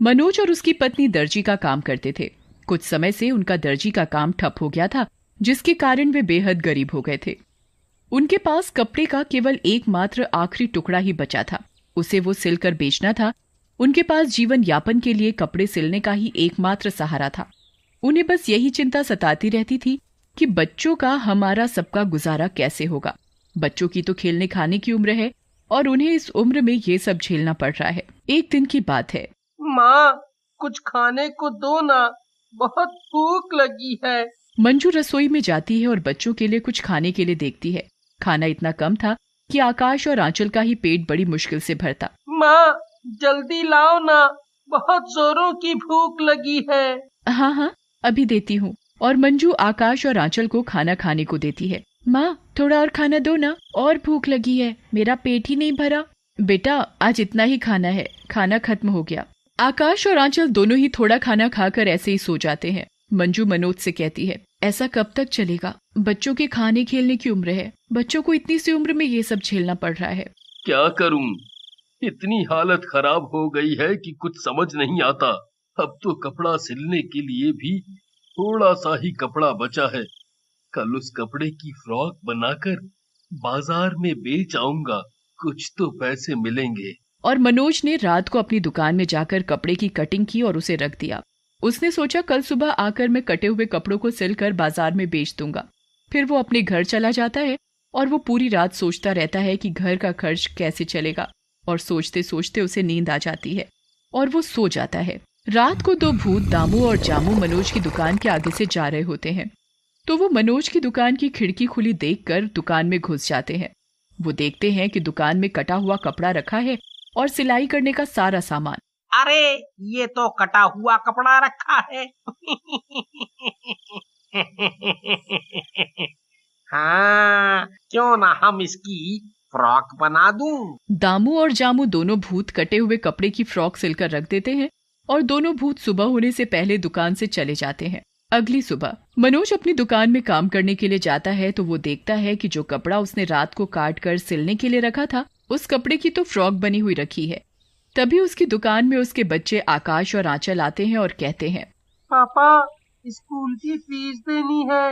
मनोज और उसकी पत्नी दर्जी का काम करते थे। कुछ समय से उनका दर्जी का काम ठप हो गया था, जिसके कारण वे बेहद गरीब हो गए थे। उनके पास कपड़े का केवल एकमात्र आखिरी टुकड़ा ही बचा था, उसे वो सिलकर बेचना था। उनके पास जीवन यापन के लिए कपड़े सिलने का ही एकमात्र सहारा था। उन्हें बस यही चिंता सताती रहती थी कि बच्चों का, हमारा सबका गुजारा कैसे होगा। बच्चों की तो खेलने खाने की उम्र है और उन्हें इस उम्र में ये सब झेलना पड़ रहा है। एक दिन की बात है। माँ, कुछ खाने को दो ना, बहुत भूख लगी है। मंजू रसोई में जाती है और बच्चों के लिए कुछ खाने के लिए देखती है। खाना इतना कम था कि आकाश और आंचल का ही पेट बड़ी मुश्किल से भरता। माँ, जल्दी लाओ ना, बहुत जोरों की भूख लगी है। हाँ हाँ, अभी देती हूँ। और मंजू आकाश और आंचल को खाना खाने को देती है। माँ, थोड़ा और खाना दो ना, और भूख लगी है, मेरा पेट ही नहीं भरा। बेटा, आज इतना ही खाना है, खाना खत्म हो गया। आकाश और आंचल दोनों ही थोड़ा खाना खाकर ऐसे ही सो जाते हैं। मंजू मनोज से कहती है, ऐसा कब तक चलेगा? बच्चों के खाने खेलने की उम्र है, बच्चों को इतनी सी उम्र में ये सब झेलना पड़ रहा है। क्या करूं? इतनी हालत खराब हो गई है कि कुछ समझ नहीं आता। अब तो कपड़ा सिलने के लिए भी थोड़ा सा ही कपड़ा बचा है। कल उस कपड़े की फ्रॉक बनाकर बाजार में बेच आऊंगा, कुछ तो पैसे मिलेंगे। और मनोज ने रात को अपनी दुकान में जाकर कपड़े की कटिंग की और उसे रख दिया। उसने सोचा कल सुबह आकर मैं कटे हुए कपड़ों को सिलकर बाजार में बेच दूंगा। फिर वो अपने घर चला जाता है और वो पूरी रात सोचता रहता है कि घर का खर्च कैसे चलेगा। और सोचते सोचते उसे नींद आ जाती है और वो सो जाता है। रात को दो भूत दामू और जामू मनोज की दुकान के आगे से जा रहे होते हैं, तो वो मनोज की दुकान की खिड़की खुली देखकर दुकान में घुस जाते हैं। वो देखते हैं कि दुकान में कटा हुआ कपड़ा रखा है और सिलाई करने का सारा सामान। अरे, ये तो कटा हुआ कपड़ा रखा है। हाँ, क्यों ना हम इसकी फ्रॉक बना दूं। दामू और जामू दोनों भूत कटे हुए कपड़े की फ्रॉक सिलकर रख देते हैं और दोनों भूत सुबह होने से पहले दुकान से चले जाते हैं। अगली सुबह मनोज अपनी दुकान में काम करने के लिए जाता है तो वो देखता है कि जो कपड़ा उसने रात को काट कर सिलने के लिए रखा था, उस कपड़े की तो फ्रॉक बनी हुई रखी है। तभी उसकी दुकान में उसके बच्चे आकाश और आंचल आते हैं और कहते हैं, पापा, स्कूल की फीस देनी है।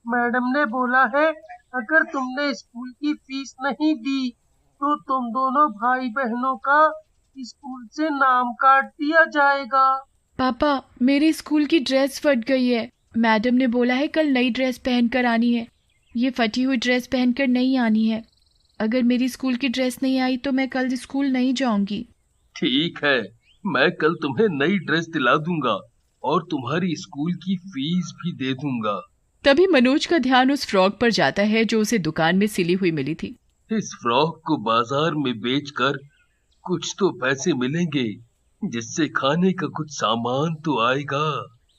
मैडम ने बोला है अगर तुमने स्कूल की फीस नहीं दी तो तुम दोनों भाई बहनों का स्कूल से नाम काट दिया जाएगा। पापा, मेरे स्कूल की ड्रेस फट गई है। मैडम ने बोला है कल नई ड्रेस पहनकर आनी है। ये फटी हुई ड्रेस पहनकर नहीं आनी है। अगर मेरी स्कूल की ड्रेस नहीं आई तो मैं कल स्कूल नहीं जाऊंगी। ठीक है, मैं कल तुम्हें नई ड्रेस दिला दूंगा और तुम्हारी स्कूल की फीस भी दे दूंगा। तभी मनोज का ध्यान उस फ्रॉक पर जाता है जो उसे दुकान में सिली हुई मिली थी। इस फ्रॉक को बाजार में बेचकर कुछ तो पैसे मिलेंगे, जिससे खाने का कुछ सामान तो आएगा।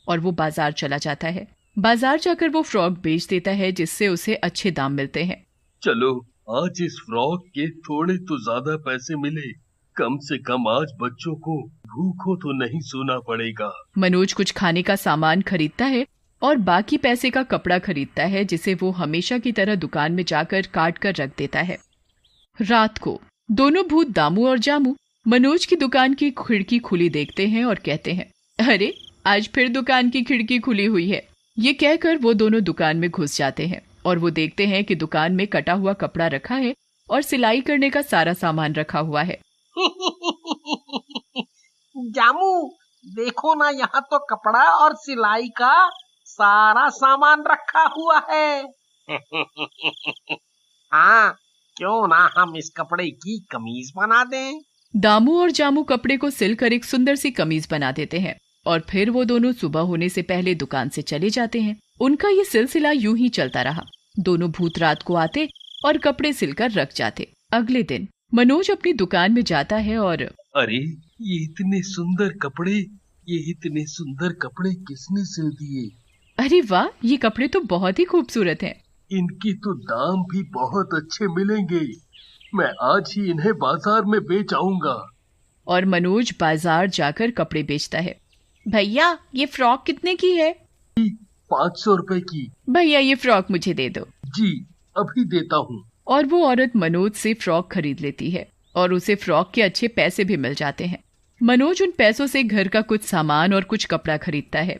और वो बाजार चला जाता है। बाजार जाकर वो फ्रॉक बेच देता है, जिससे उसे अच्छे दाम मिलते हैं। चलो, आज इस फ्रॉक के थोड़े तो ज्यादा पैसे मिले, कम से कम आज बच्चों को भूखों तो नहीं सोना पड़ेगा। मनोज कुछ खाने का सामान खरीदता है और बाकी पैसे का कपड़ा खरीदता है, जिसे वो हमेशा की तरह दुकान में जाकर काट कर रख देता है। रात को दोनों भूत दामू और जामू मनोज की दुकान की खिड़की खुली देखते हैं और कहते हैं, अरे, आज फिर दुकान की खिड़की खुली हुई है। ये कहकर वो दोनों दुकान में घुस जाते हैं और वो देखते हैं कि दुकान में कटा हुआ कपड़ा रखा है और सिलाई करने का सारा सामान रखा हुआ है। जामू, देखो ना, यहाँ तो कपड़ा और सिलाई का सारा सामान रखा हुआ है। हाँ, क्यों ना हम इस कपड़े की कमीज बना दें। दामू और जामू कपड़े को सिलकर एक सुंदर सी कमीज बना देते हैं और फिर वो दोनों सुबह होने से पहले दुकान से चले जाते हैं। उनका ये सिलसिला यूं ही चलता रहा। दोनों भूत रात को आते और कपड़े सिलकर रख जाते। अगले दिन मनोज अपनी दुकान में जाता है और अरे, ये इतने सुंदर कपड़े, ये इतने सुंदर कपड़े किसने सिल दिए? अरे वाह, ये कपड़े तो बहुत ही खूबसूरत हैं। इनकी तो दाम भी बहुत अच्छे मिलेंगे। मैं आज ही इन्हें बाजार में बेच आऊंगा। और मनोज बाजार जाकर कपड़े बेचता है। भैया, ये फ्रॉक कितने की है? 500 रुपए की। भैया, ये फ्रॉक मुझे दे दो। जी, अभी देता हूँ। और वो औरत मनोज से फ्रॉक खरीद लेती है और उसे फ्रॉक के अच्छे पैसे भी मिल जाते हैं। मनोज उन पैसों से घर का कुछ सामान और कुछ कपड़ा खरीदता है।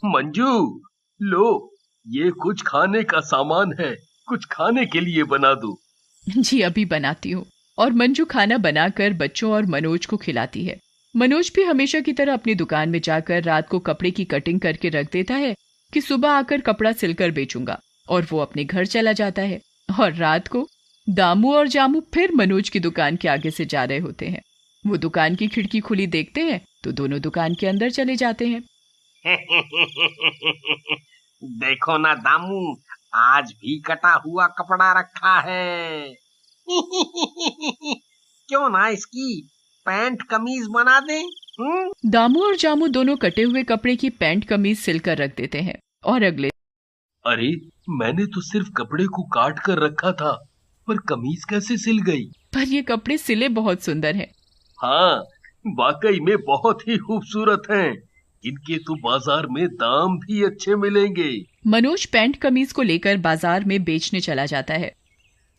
मंजू, लो, ये कुछ खाने का सामान है, कुछ खाने के लिए बना दो। जी अभी बनाती हूँ। और मंजू खाना बनाकर बच्चों और मनोज को खिलाती है। मनोज भी हमेशा की तरह अपनी दुकान में जाकर रात को कपड़े की कटिंग करके रख देता है कि सुबह आकर कपड़ा सिलकर बेचूंगा, और वो अपने घर चला जाता है। और रात को दामू और जामू फिर मनोज की दुकान के आगे से जा रहे होते हैं। वो दुकान की खिड़की खुली देखते हैं तो दोनों दुकान के अंदर चले जाते हैं। देखो ना दामू, आज भी कटा हुआ कपड़ा रखा है। क्यों ना इसकी पैंट कमीज बना दे। दामू और जामू दोनों कटे हुए कपड़े की पैंट कमीज सिलकर रख देते हैं। और अगले अरे, मैंने तो सिर्फ कपड़े को काट कर रखा था, पर कमीज कैसे सिल गई? पर ये कपड़े सिले बहुत सुंदर हैं। हाँ, वाकई में बहुत ही खूबसूरत हैं। इनके तो बाजार में दाम भी अच्छे मिलेंगे। मनोज पैंट कमीज को लेकर बाजार में बेचने चला जाता है,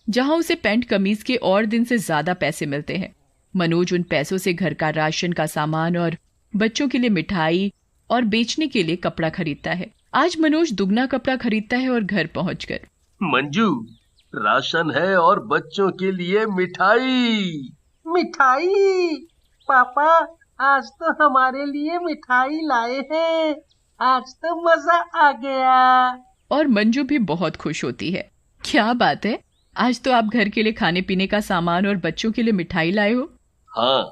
जहां उसे पैंट कमीज के और दिन से ज्यादा पैसे मिलते हैं। मनोज उन पैसों से घर का राशन का सामान और बच्चों के लिए मिठाई और बेचने के लिए कपड़ा खरीदता है। आज मनोज दुगना कपड़ा खरीदता है और घर पहुंचकर, मंजू, राशन है और बच्चों के लिए मिठाई। मिठाई? पापा, आज तो हमारे लिए मिठाई लाए हैं। आज तो मजा आ गया। और मंजू भी बहुत खुश होती है। क्या बात है, आज तो आप घर के लिए खाने पीने का सामान और बच्चों के लिए मिठाई लाए हो। हाँ,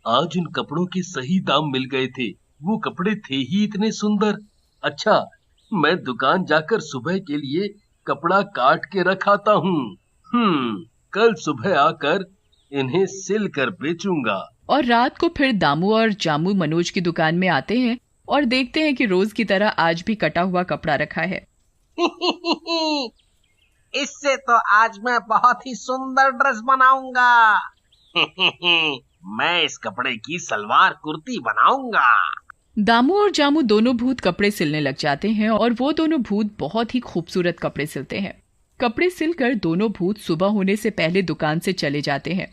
आज उन कपड़ों के सही दाम मिल गए थे। वो कपड़े थे ही इतने सुंदर। अच्छा, मैं दुकान जाकर सुबह के लिए कपड़ा काट के रखाता हूँ। कल सुबह आकर इन्हें सिल कर बेचूंगा। और रात को फिर दामू और जामू मनोज की दुकान में आते हैं और देखते हैं कि रोज की तरह आज भी कटा हुआ कपड़ा रखा है। इससे तो आज मैं बहुत ही सुंदर ड्रेस बनाऊंगा। मैं इस कपड़े की सलवार कुर्ती बनाऊंगा। दामू और जामू दोनों भूत कपड़े सिलने लग जाते हैं और वो दोनों भूत बहुत ही खूबसूरत कपड़े सिलते हैं। कपड़े सिलकर दोनों भूत सुबह होने से पहले दुकान से चले जाते हैं।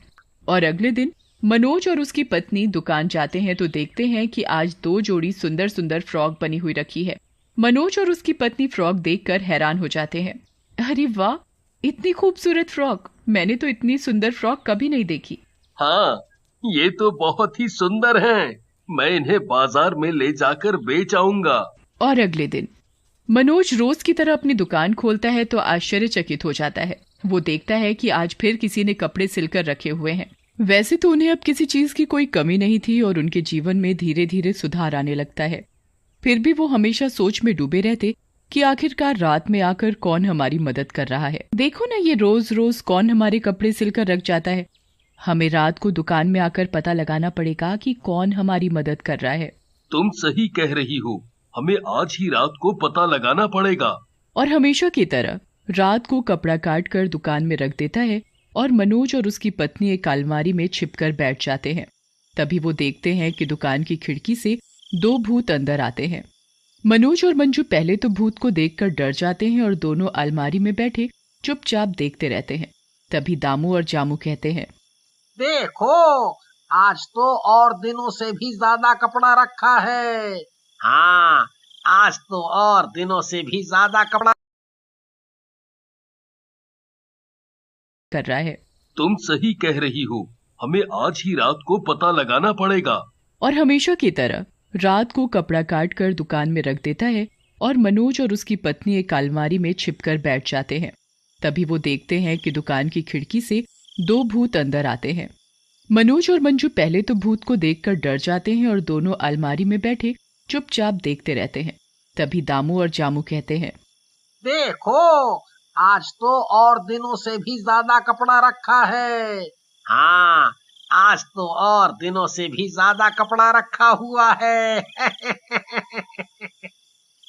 और अगले दिन मनोज और उसकी पत्नी दुकान जाते हैं तो देखते हैं कि आज 2 जोड़ी सुंदर सुंदर फ्रॉक बनी हुई रखी है। मनोज और उसकी पत्नी फ्रॉक देखकर हैरान हो जाते हैं। अरे वाह, इतनी खूबसूरत फ्रॉक! मैंने तो इतनी सुंदर फ्रॉक कभी नहीं देखी। हाँ, ये तो बहुत ही सुंदर हैं। मैं इन्हें बाजार में ले जाकर बेच आऊंगा। और अगले दिन मनोज रोज की तरह अपनी दुकान खोलता है तो आश्चर्यचकित हो जाता है। वो देखता है कि आज फिर किसी ने कपड़े सिलकर रखे हुए हैं। वैसे तो उन्हें अब किसी चीज की कोई कमी नहीं थी और उनके जीवन में धीरे धीरे सुधार आने लगता है। फिर भी वो हमेशा सोच में डूबे रहते कि आखिरकार रात में आकर कौन हमारी मदद कर रहा है। देखो ना, ये रोज रोज कौन हमारे कपड़े सिलकर रख जाता है। हमें रात को दुकान में आकर पता लगाना पड़ेगा कि कौन हमारी मदद कर रहा है। तुम सही कह रही हो, हमें आज ही रात को पता लगाना पड़ेगा। और हमेशा की तरह रात को कपड़ा काट कर दुकान में रख देता है और मनोज और उसकी पत्नी एक अलमारी में छिपकर बैठ जाते हैं। तभी वो देखते हैं कि दुकान की खिड़की से 2 भूत अंदर आते हैं। मनोज और मंजू पहले तो भूत को देखकर डर जाते हैं और दोनों अलमारी में बैठे चुपचाप देखते रहते हैं। तभी दामू और जामू कहते हैं, देखो, आज तो और दिनों से भी ज्यादा कपड़ा रखा है। हाँ, आज तो और दिनों से भी ज्यादा कपड़ा कर रहा है। तुम सही कह रही हो, हमें आज ही रात को पता लगाना पड़ेगा। और हमेशा की तरह रात को कपड़ा काट कर दुकान में रख देता है और मनोज और उसकी पत्नी एक अलमारी में छिपकर बैठ जाते हैं। तभी वो देखते हैं कि दुकान की खिड़की से 2 भूत अंदर आते हैं। मनोज और मंजू पहले तो भूत को देखकर डर जाते हैं और दोनों अलमारी में बैठे चुपचाप देखते रहते हैं। तभी दामू और जामू कहते हैं, देखो, आज तो और दिनों से भी ज्यादा कपड़ा रखा है। हाँ, आज तो और दिनों से भी ज्यादा कपड़ा रखा हुआ है।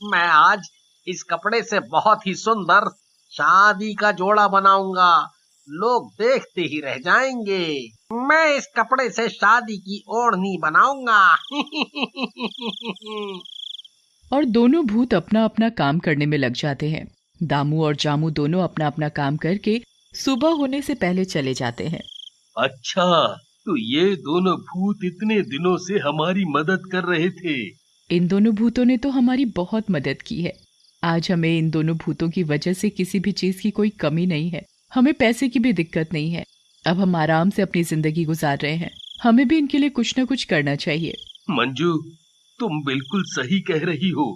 मैं आज इस कपड़े से बहुत ही सुंदर शादी का जोड़ा बनाऊंगा। लोग देखते ही रह जाएंगे। मैं इस कपड़े से शादी की ओढ़नी बनाऊंगा। और दोनों भूत अपना अपना काम करने में लग जाते हैं। दामू और जामू दोनों अपना अपना काम करके सुबह होने से पहले चले जाते हैं। अच्छा, तो ये दोनों भूत इतने दिनों से हमारी मदद कर रहे थे। इन दोनों भूतों ने तो हमारी बहुत मदद की है। आज हमें इन दोनों भूतों की वजह से किसी भी चीज की कोई कमी नहीं है। हमें पैसे की भी दिक्कत नहीं है। अब हम आराम से अपनी जिंदगी गुजार रहे हैं। हमें भी इनके लिए कुछ न कुछ करना चाहिए। मंजू, तुम बिल्कुल सही कह रही हो।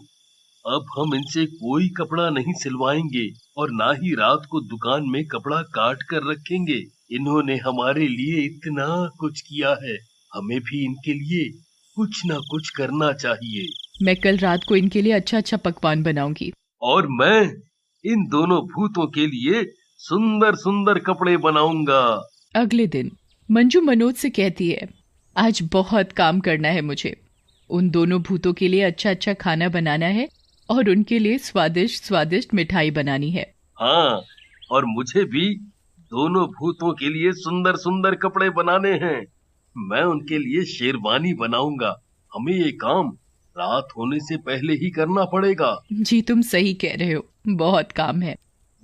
अब हम इनसे कोई कपड़ा नहीं सिलवाएंगे और ना ही रात को दुकान में कपड़ा काट कर रखेंगे। इन्होंने हमारे लिए इतना कुछ किया है, हमें भी इनके लिए कुछ ना कुछ करना चाहिए। मैं कल रात को इनके लिए अच्छा अच्छा पकवान बनाऊंगी। और मैं इन दोनों भूतों के लिए सुंदर सुंदर कपड़े बनाऊंगा। अगले दिन मंजू मनोज से कहती है, आज बहुत काम करना है मुझे। उन दोनों भूतों के लिए अच्छा अच्छा खाना बनाना है और उनके लिए स्वादिष्ट स्वादिष्ट मिठाई बनानी है। हाँ, और मुझे भी दोनों भूतों के लिए सुंदर सुंदर कपड़े बनाने हैं। मैं उनके लिए शेरवानी बनाऊंगा। हमें ये काम रात होने से पहले ही करना पड़ेगा। जी तुम सही कह रहे हो, बहुत काम है।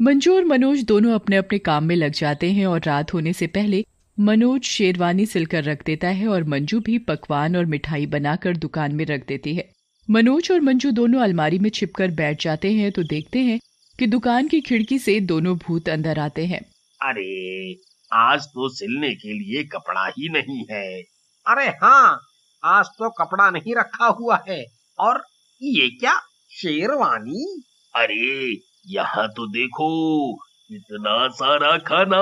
मंजू और मनोज दोनों अपने अपने काम में लग जाते हैं और रात होने से पहले मनोज शेरवानी सिलकर रख देता है और मंजू भी पकवान और मिठाई बनाकर दुकान में रख देती है। मनोज और मंजू दोनों अलमारी में छिपकर बैठ जाते हैं तो देखते हैं कि दुकान की खिड़की से दोनों भूत अंदर आते हैं। अरे, आज तो सिलने के लिए कपड़ा ही नहीं है। अरे हाँ, आज तो कपड़ा नहीं रखा हुआ है। और ये क्या, शेरवानी? अरे, यहाँ तो देखो, इतना सारा खाना।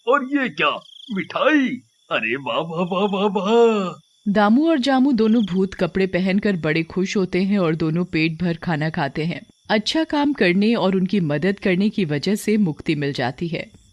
और ये क्या, मिठाई। अरे वाह वाह वाह वाह वाह। दामू और जामू दोनों भूत कपड़े पहनकर बड़े खुश होते हैं और दोनों पेट भर खाना खाते हैं। अच्छा काम करने और उनकी मदद करने की वजह से मुक्ति मिल जाती है।